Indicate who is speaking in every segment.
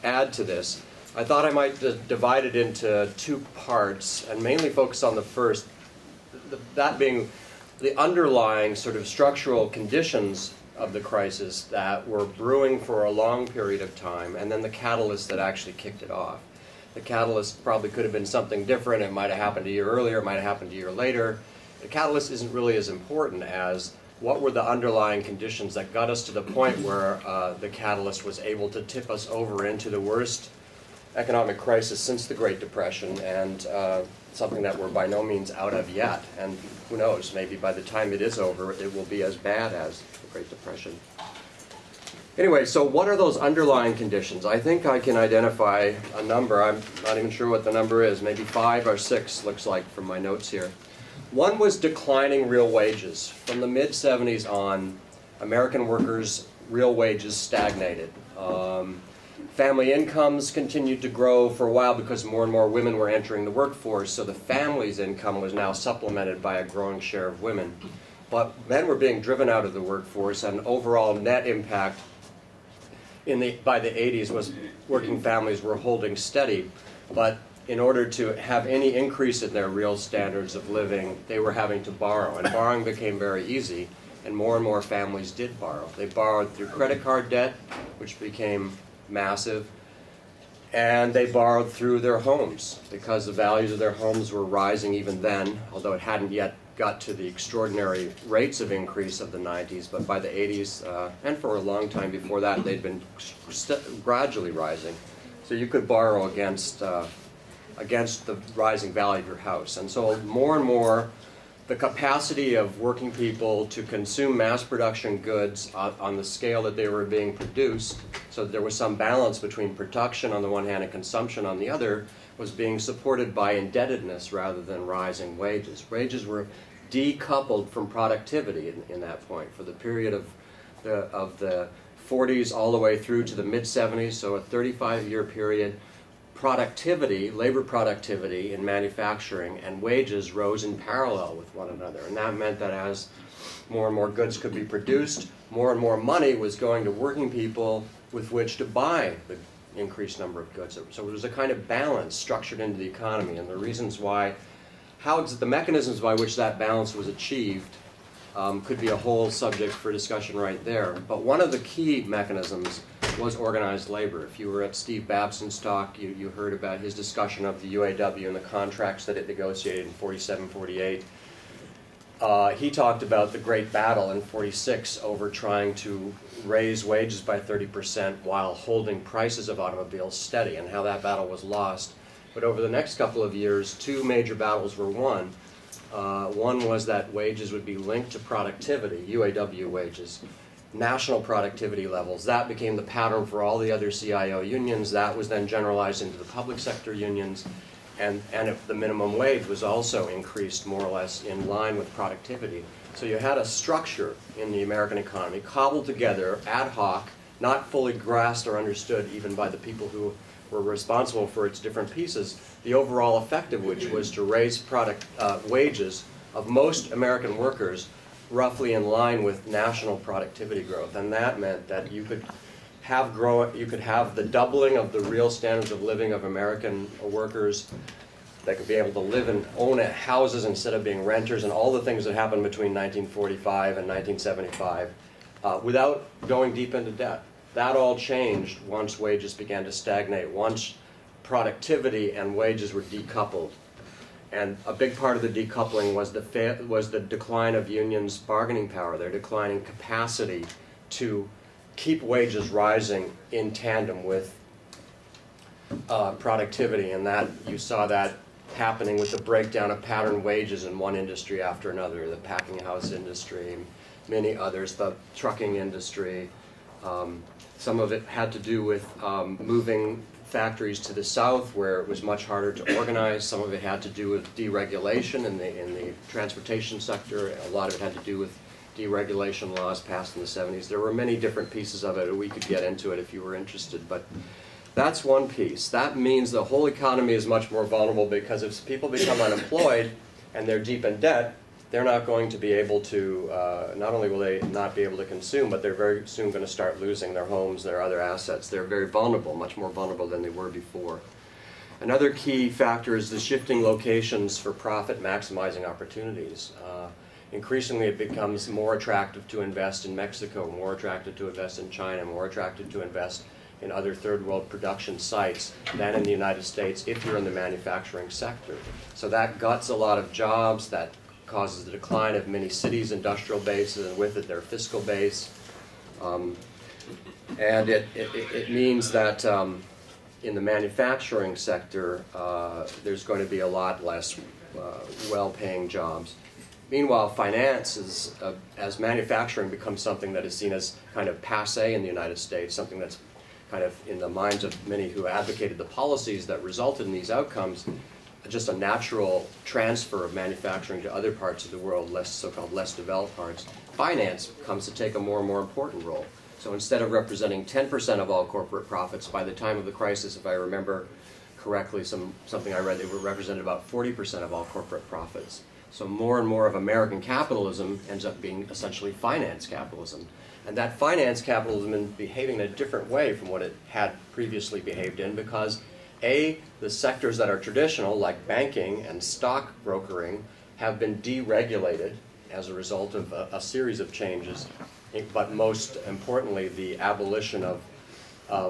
Speaker 1: add to this. I thought I might divide it into two parts and mainly focus on the first, that being the underlying sort of structural conditions of the crisis that were brewing for a long period of time, and then the catalyst that actually kicked it off. The catalyst probably could have been something different. It might have happened a year earlier, it might have happened a year later. The catalyst isn't really as important as what were the underlying conditions that got us to the point where the catalyst was able to tip us over into the worst economic crisis since the Great Depression, and something that we're by no means out of yet. And who knows, maybe by the time it is over, it will be as bad as the Great Depression. Anyway, so what are those underlying conditions? I think I can identify a number. I'm not even sure what the number is. Maybe 5 or 6 looks like from my notes here. One was declining real wages. From the mid-70s on, American workers' real wages stagnated. Family incomes continued to grow for a while because more and more women were entering the workforce, so the family's income was now supplemented by a growing share of women. But men were being driven out of the workforce, and overall net impact by the 80s was working families were holding steady, but in order to have any increase in their real standards of living, they were having to borrow, and borrowing became very easy, and more families did borrow. They borrowed through credit card debt, which became massive, and they borrowed through their homes because the values of their homes were rising even then, although it hadn't yet got to the extraordinary rates of increase of the 90s, but by the 80s, and for a long time before that, they'd been gradually rising. So you could borrow against the rising value of your house. And so more and more, the capacity of working people to consume mass production goods on the scale that they were being produced, so that there was some balance between production on the one hand and consumption on the other, was being supported by indebtedness rather than rising wages. Wages were decoupled from productivity in that point for the period of the 40s all the way through to the mid-70s, so a 35-year period. Productivity, labor productivity in manufacturing and wages rose in parallel with one another, and that meant that as more and more goods could be produced, more and more money was going to working people with which to buy the increased number of goods. So it was a kind of balance structured into the economy, and the reasons why, the mechanisms by which that balance was achieved could be a whole subject for discussion right there. But one of the key mechanisms was organized labor. If you were at Steve Babson's talk, you heard about his discussion of the UAW and the contracts that it negotiated in 47, 48. He talked about the great battle in 46 over trying to raise wages by 30% while holding prices of automobiles steady, and how that battle was lost. But over the next couple of years, 2 major battles were won. One was that wages would be linked to productivity, UAW wages, national productivity levels. That became the pattern for all the other CIO unions. That was then generalized into the public sector unions. And if the minimum wage was also increased more or less in line with productivity. So you had a structure in the American economy cobbled together, ad hoc, not fully grasped or understood even by the people who were responsible for its different pieces, the overall effect of which was to raise wages of most American workers roughly in line with national productivity growth. And that meant that you could have the doubling of the real standards of living of American workers. They could be able to live and own houses instead of being renters, and all the things that happened between 1945 and 1975 without going deep into debt. That all changed once wages began to stagnate, once productivity and wages were decoupled. And a big part of the decoupling was the decline of unions' bargaining power, their declining capacity to keep wages rising in tandem with productivity. And that you saw that happening with the breakdown of pattern wages in one industry after another, the packing house industry, many others, the trucking industry. Some of it had to do with moving factories to the south where it was much harder to organize. Some of it had to do with deregulation in the transportation sector. A lot of it had to do with deregulation laws passed in the 70s. There were many different pieces of it. We could get into it if you were interested, but that's one piece. That means the whole economy is much more vulnerable, because if people become unemployed and they're deep in debt, they're not going to be able to, not only will they not be able to consume, but they're very soon going to start losing their homes, their other assets. They're very vulnerable, much more vulnerable than they were before. Another key factor is the shifting locations for profit maximizing opportunities. Increasingly it becomes more attractive to invest in Mexico, more attractive to invest in China, more attractive to invest in other third world production sites than in the United States if you're in the manufacturing sector. So that guts a lot of jobs, that causes the decline of many cities' industrial bases, and with it their fiscal base. And it means that in the manufacturing sector, there's going to be a lot less well-paying jobs. Meanwhile, finance is, as manufacturing becomes something that is seen as kind of passé in the United States, something that's kind of in the minds of many who advocated the policies that resulted in these outcomes, just a natural transfer of manufacturing to other parts of the world, less so-called less developed parts. Finance comes to take a more and more important role. So instead of representing 10% of all corporate profits, by the time of the crisis, if I remember correctly, something I read, they represented about 40% of all corporate profits. So more and more of American capitalism ends up being essentially finance capitalism. And that finance capitalism is behaving in a different way from what it had previously behaved in, because A, the sectors that are traditional, like banking and stock brokering, have been deregulated as a result of a series of changes. But most importantly, the abolition of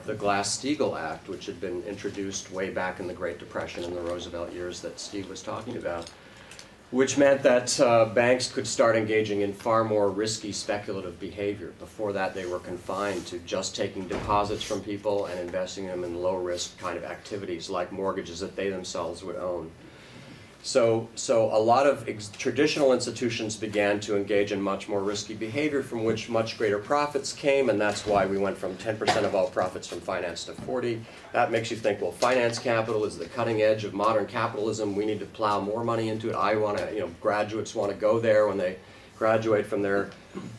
Speaker 1: the Glass-Steagall Act, which had been introduced way back in the Great Depression in the Roosevelt years that Steve was talking about, which meant that banks could start engaging in far more risky speculative behavior. Before that, they were confined to just taking deposits from people and investing them in low-risk kind of activities like mortgages that they themselves would own. So a lot of traditional institutions began to engage in much more risky behavior, from which much greater profits came, and that's why we went from 10% of all profits from finance to 40%. That makes you think, well, finance capital is the cutting edge of modern capitalism. We need to plow more money into it. I want to, graduates want to go there when they graduate from their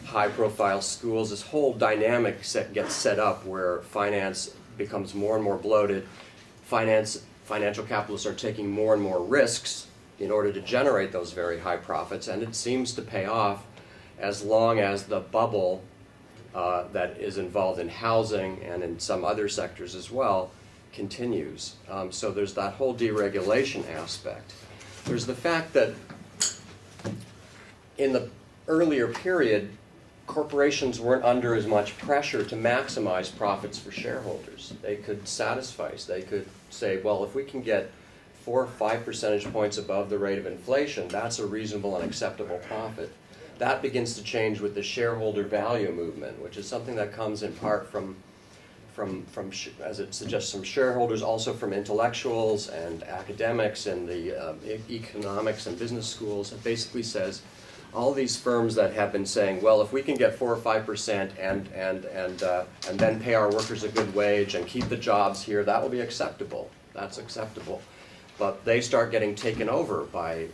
Speaker 1: high-profile schools. This whole dynamic gets set up where finance becomes more and more bloated. Financial capitalists are taking more and more risks in order to generate those very high profits, and it seems to pay off as long as the bubble that is involved in housing and in some other sectors as well continues. So there's that whole deregulation aspect. There's the fact that in the earlier period, corporations weren't under as much pressure to maximize profits for shareholders. They could satisfy, they could say, well, if we can get 4 or 5 percentage points above the rate of inflation, that's a reasonable and acceptable profit. That begins to change with the shareholder value movement, which is something that comes in part from as it suggests, some shareholders, also from intellectuals and academics and the economics and business schools. It basically says all these firms that have been saying, well, if we can get 4 or 5% and then pay our workers a good wage and keep the jobs here, that will be acceptable. That's acceptable. But they start getting taken over by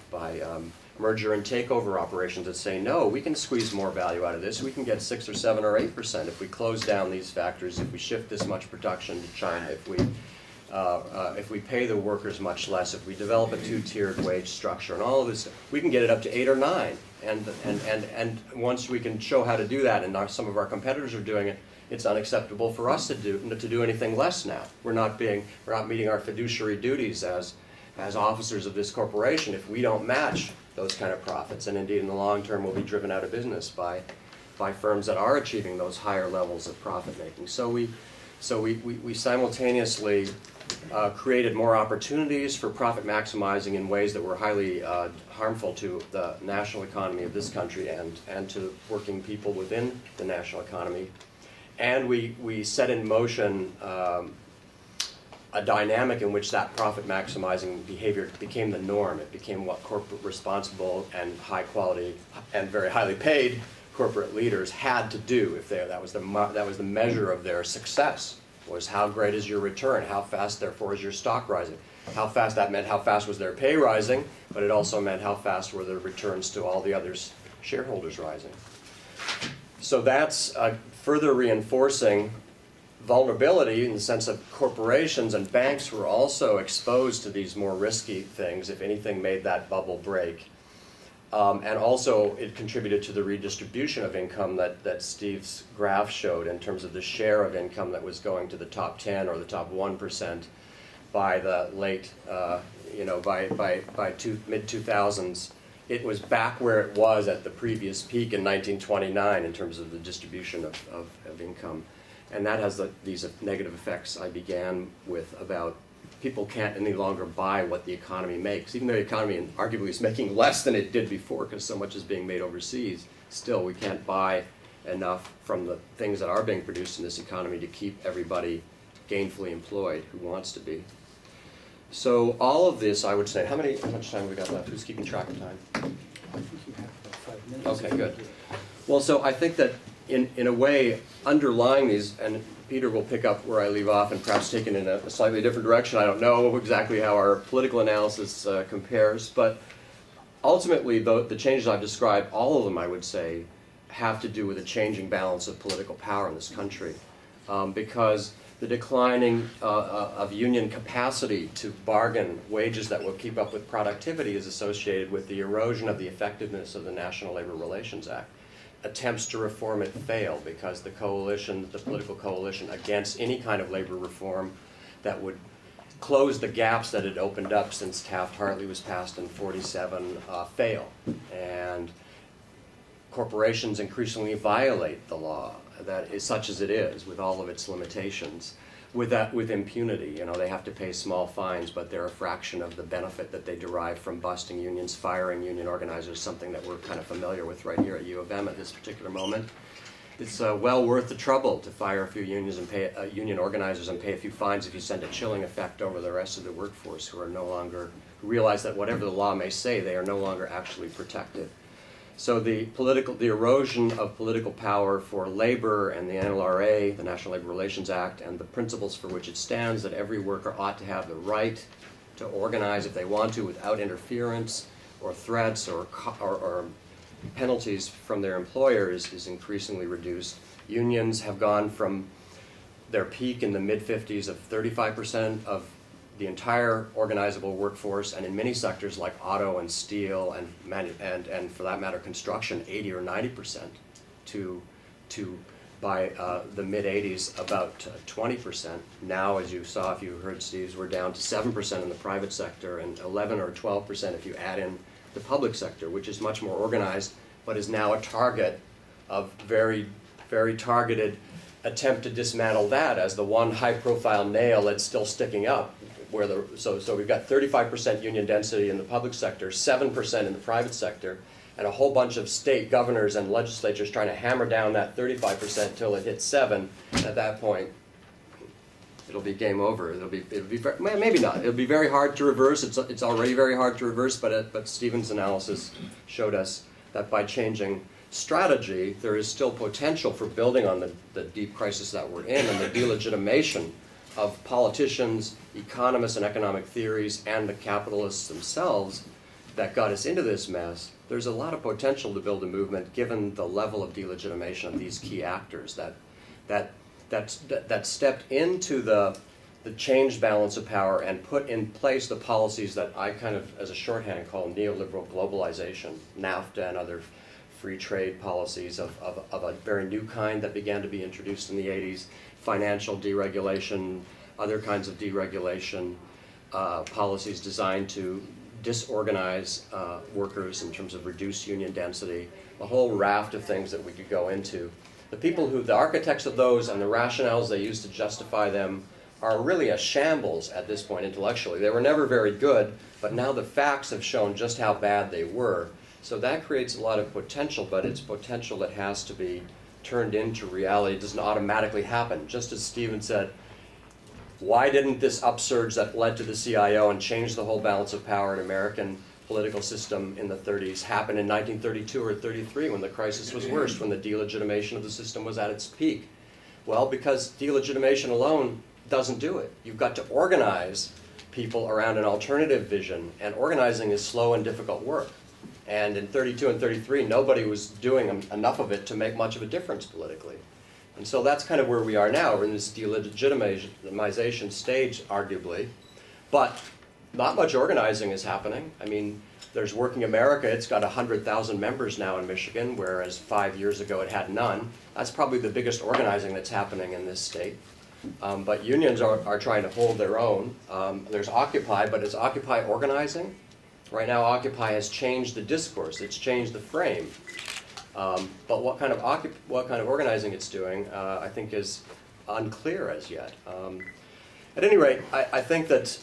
Speaker 1: merger and takeover operations that say, no, we can squeeze more value out of this. We can get 6 or 7 or 8% if we close down these factories, if we shift this much production to China, if we pay the workers much less, if we develop a two-tiered wage structure and all of this, we can get it up to 8 or 9. And once we can show how to do that, and some of our competitors are doing it, it's unacceptable for us to do anything less now. We're not meeting our fiduciary duties as officers of this corporation if we don't match those kind of profits. And indeed, in the long term, we'll be driven out of business by firms that are achieving those higher levels of profit making. So we simultaneously created more opportunities for profit maximizing in ways that were highly harmful to the national economy of this country and to working people within the national economy. And we set in motion a dynamic in which that profit maximizing behavior became the norm. It became what corporate responsible and high quality and very highly paid corporate leaders had to do. If that was the measure of their success, was how great is your return, how fast therefore is your stock rising. How fast, that meant how fast was their pay rising, but it also meant how fast were the returns to all the others shareholders rising. So that's further reinforcing vulnerability in the sense that corporations and banks were also exposed to these more risky things, if anything made that bubble break. And also, it contributed to the redistribution of income that Steve's graph showed in terms of the share of income that was going to the top 10 or the top 1% by the late, by mid-2000s. It was back where it was at the previous peak in 1929 in terms of the distribution of income. And that has these negative effects I began with about people can't any longer buy what the economy makes. Even though the economy arguably is making less than it did before because so much is being made overseas, still we can't buy enough from the things that are being produced in this economy to keep everybody gainfully employed who wants to be. So all of this, I would say, how much time have we got left? Who's keeping track of time?
Speaker 2: I think you have about 5 minutes.
Speaker 1: Okay, good. Well, so I think that in a way, underlying these, and Peter will pick up where I leave off and perhaps take it in a slightly different direction. I don't know exactly how our political analysis compares, but ultimately the changes I've described, all of them, I would say, have to do with a changing balance of political power in this country. Because the declining of union capacity to bargain wages that will keep up with productivity is associated with the erosion of the effectiveness of the National Labor Relations Act. Attempts to reform it fail because the political coalition against any kind of labor reform that would close the gaps that had opened up since Taft-Hartley was passed in '47 fail. And corporations increasingly violate the law, that is such as it is, with all of its limitations, with impunity. You know, they have to pay small fines, but they're a fraction of the benefit that they derive from busting unions, firing union organizers, something that we're kind of familiar with right here at U of M at this particular moment. It's well worth the trouble to fire a few unions and pay union organizers and pay a few fines if you send a chilling effect over the rest of the workforce who who realize that whatever the law may say, they are no longer actually protected. So the erosion of political power for labor and the NLRA, the National Labor Relations Act, and the principles for which it stands, that every worker ought to have the right to organize if they want to without interference or threats or penalties from their employers, is increasingly reduced. Unions have gone from their peak in the mid-50s of 35% of the entire organizable workforce, and in many sectors like auto and steel and for that matter construction, 80 or 90%, to by the mid-80s about 20%. Now, as you saw if you heard Steve's, we're down to 7% in the private sector and 11 or 12% if you add in the public sector, which is much more organized but is now a target of very, very targeted attempt to dismantle that as the one high-profile nail that's still sticking up. So we've got 35% union density in the public sector, 7% in the private sector, and a whole bunch of state governors and legislatures trying to hammer down that 35% until it hits 7. At that point, it'll be game over. It'll be maybe not. It'll be very hard to reverse. It's already very hard to reverse. But Stephen's analysis showed us that by changing strategy, there is still potential for building on the deep crisis that we're in and the delegitimation of politicians, economists, and economic theories, and the capitalists themselves that got us into this mess. There's a lot of potential to build a movement given the level of delegitimation of these key actors that stepped into the changed balance of power and put in place the policies that I kind of, as a shorthand, call neoliberal globalization, NAFTA and other free trade policies of a very new kind that began to be introduced in the 80s, financial deregulation, other kinds of deregulation, policies designed to disorganize workers in terms of reduced union density, a whole raft of things that we could go into. The architects of those and the rationales they used to justify them are really a shambles at this point intellectually. They were never very good, but now the facts have shown just how bad they were. So that creates a lot of potential, but it's potential that has to be turned into reality. It doesn't automatically happen. Just as Stephen said, why didn't this upsurge that led to the CIO and changed the whole balance of power in American political system in the 30s happen in 1932 or 33 when the crisis was worst, when the delegitimation of the system was at its peak? Well, because delegitimation alone doesn't do it. You've got to organize people around an alternative vision, and organizing is slow and difficult work. And in 32 and 33, nobody was doing enough of it to make much of a difference politically. And so that's kind of where we are now. We're in this delegitimization stage, arguably. But not much organizing is happening. I mean, there's Working America. It's got 100,000 members now in Michigan, whereas 5 years ago it had none. That's probably the biggest organizing that's happening in this state. But unions are trying to hold their own. There's Occupy, but is Occupy organizing? Right now, Occupy has changed the discourse. It's changed the frame. But what kind of organizing it's doing, I think, is unclear as yet. At any rate, I think that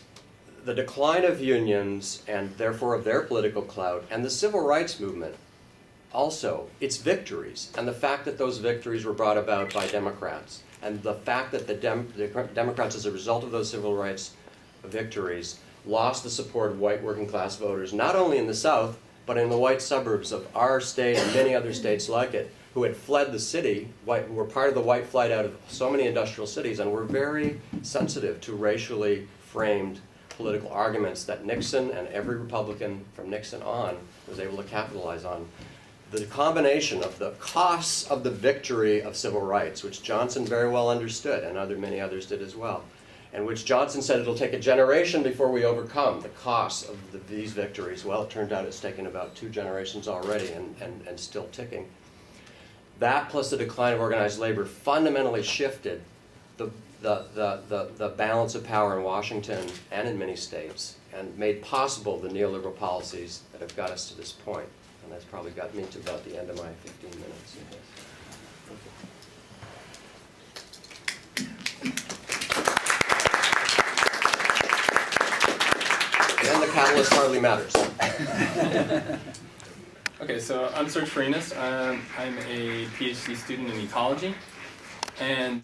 Speaker 1: the decline of unions, and therefore of their political clout, and the civil rights movement, also, its victories, and the fact that those victories were brought about by Democrats, and the fact that the Democrats, as a result of those civil rights victories, lost the support of white working class voters, not only in the South, but in the white suburbs of our state and many other states like it, who had fled the city, who were part of the white flight out of so many industrial cities, and were very sensitive to racially framed political arguments that Nixon and every Republican from Nixon on was able to capitalize on. The combination of the costs of the victory of civil rights, which Johnson very well understood, and many others did as well, and which Johnson said it'll take a generation before we overcome the costs of these victories. Well, it turned out it's taken about 2 generations already and still ticking. That plus the decline of organized labor fundamentally shifted the balance of power in Washington and in many states, and made possible the neoliberal policies that have got us to this point. And that's probably got me to about the end of my 15 minutes. And the catalyst hardly matters.
Speaker 3: Okay, so I'm Serge Farinas. I'm a PhD student in ecology, and